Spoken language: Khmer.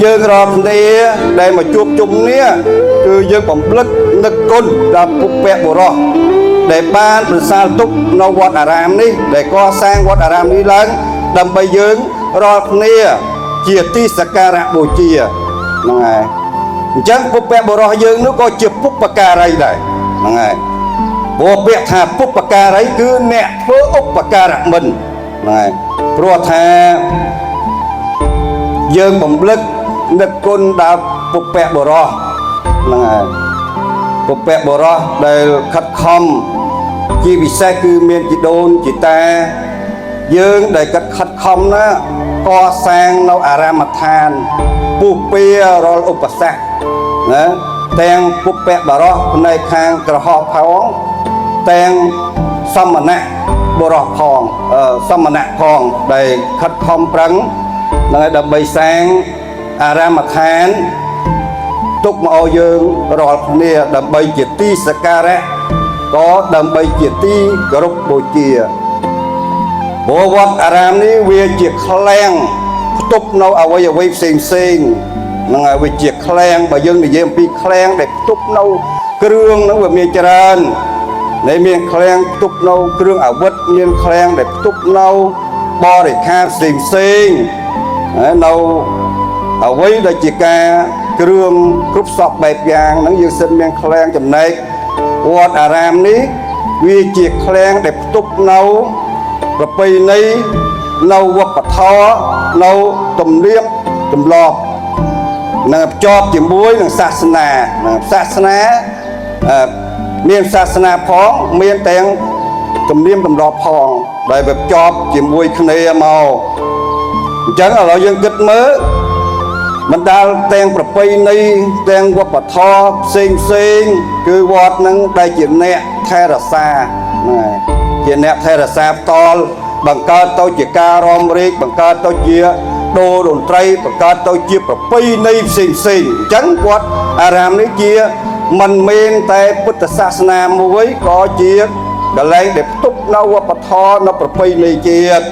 យើងរកគ្នាដែលមកជួបជុំនេះគឺយើងបំភ្លឹកនឹកគុណដល់ពុព្វបុរសដែលបានប្រសាលទុកនៅវត្តអារាមនេះដែលកសាងវត្តអារាមនេះឡើងដើម្បីយើងរាល់គ្នាជាទីសក្ការៈបូជាហ្នឹងហើយអញ្ចឹងពុព្វបុរសយើងនោះក៏ជាពុព្វការីដែរហ្នឹងហើយព្រោះពាក្យថាពុព្វការីគឺអ្នកធ្វើឧបការៈមិញហ្នឹងហើយព្រោះថាយើងបំភ្លឹកនឹកគុណដល់ពុព្វបុរសហ្នឹងហើយពុព្វបុរសដែលខិតខំជាពិសេសគឺមានជីដូនជីតាយើងដែលខិតខំណាកសាងនៅអារាមដ្ឋានពុះពៀរាល់ឧបសគ្គណាទាំងពុព្វបុរសផ្នែកខាងក្រហមផងទាំងសមណៈបុរសផងសមណៈផងដែលខិតខំប្រឹងនឹងដើម្បីសាងអារាមដ្ឋានទុកមកឲ្យយើងរាល់គ្នាដើម្បីជាទីសក្ការៈក៏ដើម្បីជាទីគោរពបូជាព្រោះវត្តអារាមនេះវាជាឃ្លាំងផ្ទុកនៅអវយវ័យផ្សេងហ្នឹងហើយវាជាឃ្លាំងបើយើងនិយាយអំពីឃ្លាំងដែលផ្ទុកនៅគ្រឿងហ្នឹងវាមានច្រើនដែលមានឃ្លាំងផ្ទុកនៅគ្រឿងអវុធមានឃ្លាំងដែលផ្ទុកនៅបរិខាផ្សេងនៅអ្វីដែលជាការគ្រឿងគ្រប់សពបែបយ៉ាងហ្នឹងយើងសិនមានឃ្លាំងចំណែកវត្តអារាមនេះវាជាឃ្លាំងដែលផ្ទុកនៅប្រពៃណីនៅវប្បធម៌នៅទំនៀមទម្លាប់នឹងភ្ជាប់ជាមួយនឹងសាសនាមានសាសនាផងមានទាំងទំនៀមទម្លាប់ផងដែលវាភ្ជាប់ជាមួយគ្នាមកអញ្ចឹងឥឡូវយើងគិតមើលបណ្ដាលទាំងប្រពៃណីទាំងវប្បធម៌ផ្សេងគឺវត្តនឹងដែលជាអ្នកថែរក្សាជាអ្នកថែរក្សាផ្ទាល់បង្កើតទៅជាការរំលែកបង្កើតទៅជាដូរតន្ត្រីបង្កើតទៅជាប្រពៃណីផ្សេងអញ្ចឹងវត្តអារាមនេះជាមិនមែនតែពុទ្ធសាសនាមួយក៏ជាកន្លែងដែលផ្ទុកនៅវប្បធម៌នៅប្រពៃណីជាតិ